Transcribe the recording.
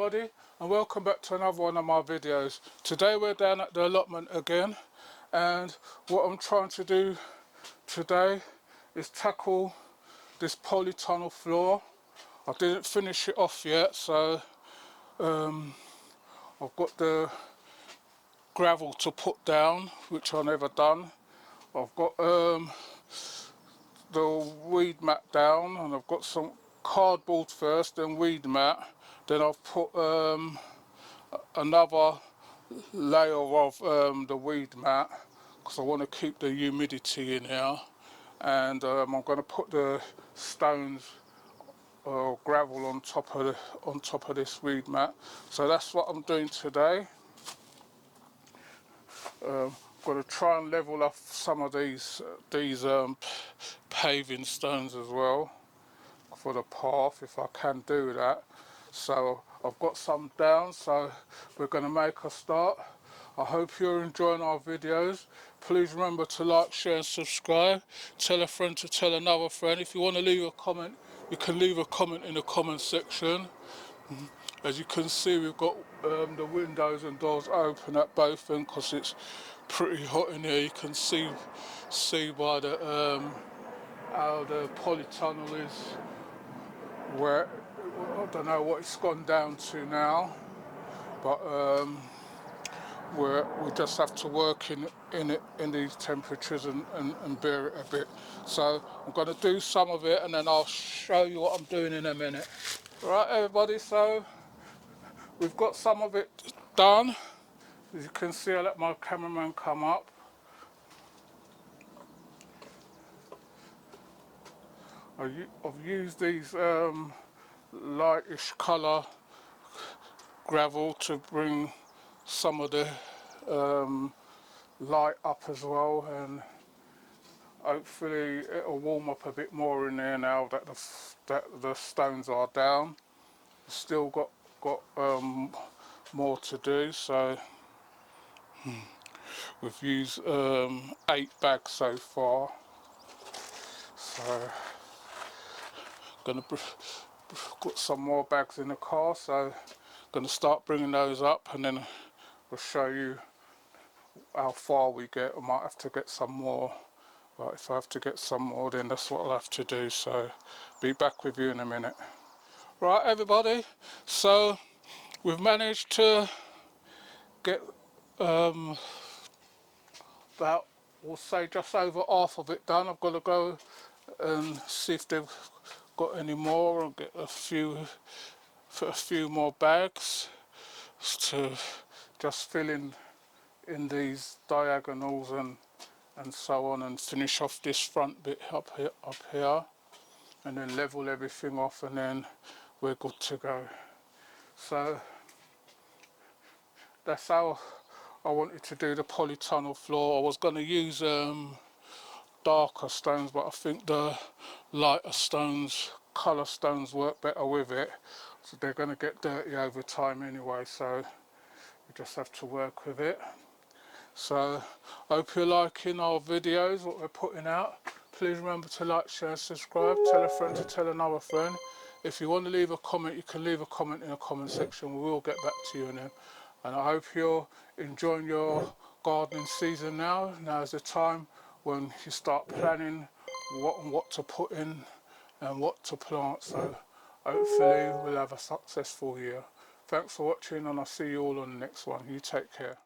everybody, and welcome back to another one of my videos. Today we're down at the allotment again, and what I'm trying to do today is tackle this polytunnel floor. I didn't finish it off yet, so I've got the gravel to put down, which I've never done. I've got the weed mat down, and I've got some cardboard first, then weed mat, then I've put another layer of the weed mat because I want to keep the humidity in here, and I'm going to put the stones or gravel on top of this weed mat. So that's what I'm doing today. I'm going to try and level up some of these paving stones as well for the path, if I can do that. So I've got some down, so we're going to make a start. I hope you're enjoying our videos. Please remember to like, share and subscribe. Tell a friend to tell another friend. If you want to leave a comment, you can leave a comment in the comment section. As you can see, we've got the windows and doors open at both ends because it's pretty hot in here. You can see by the how the polytunnel is, where I don't know what it's gone down to now, but we just have to work in these temperatures and bear it a bit. So I'm going to do some of it, and then I'll show you what I'm doing in a minute. Right, everybody, so we've got some of it done. As you can see, I let my cameraman come up. I've used these lightish colour gravel to bring some of the light up as well, and hopefully it'll warm up a bit more in there now that the stones are down. Still got more to do, so we've used 8 bags so far. So gonna put some more bags in the car, so gonna start bringing those up, and then we'll show you how far we get. I might have to get some more, but if I have to get some more, then that's what I'll have to do. So be back with you in a minute. Right, everybody, so we've managed to get about, we'll say, just over half of it done. I've got to go and see if they've got any more, and get a few more bags to just fill in these diagonals and so on, and finish off this front bit up here, and then level everything off, and then we're good to go. So that's how I wanted to do the polytunnel floor. I was going to use darker stones, but I think the lighter stones, colour stones, work better with it. So they're going to get dirty over time anyway, so we just have to work with it. So I hope you're liking our videos, what we're putting out. Please remember to like, share and subscribe. Tell a friend to tell another friend. If you want to leave a comment, you can leave a comment in the comment section. We will get back to you. And I hope you're enjoying your gardening season now. Now's the time when you start planning what to put in and what to plant. So hopefully we'll have a successful year. Thanks for watching, and I'll see you all on the next one. You take care.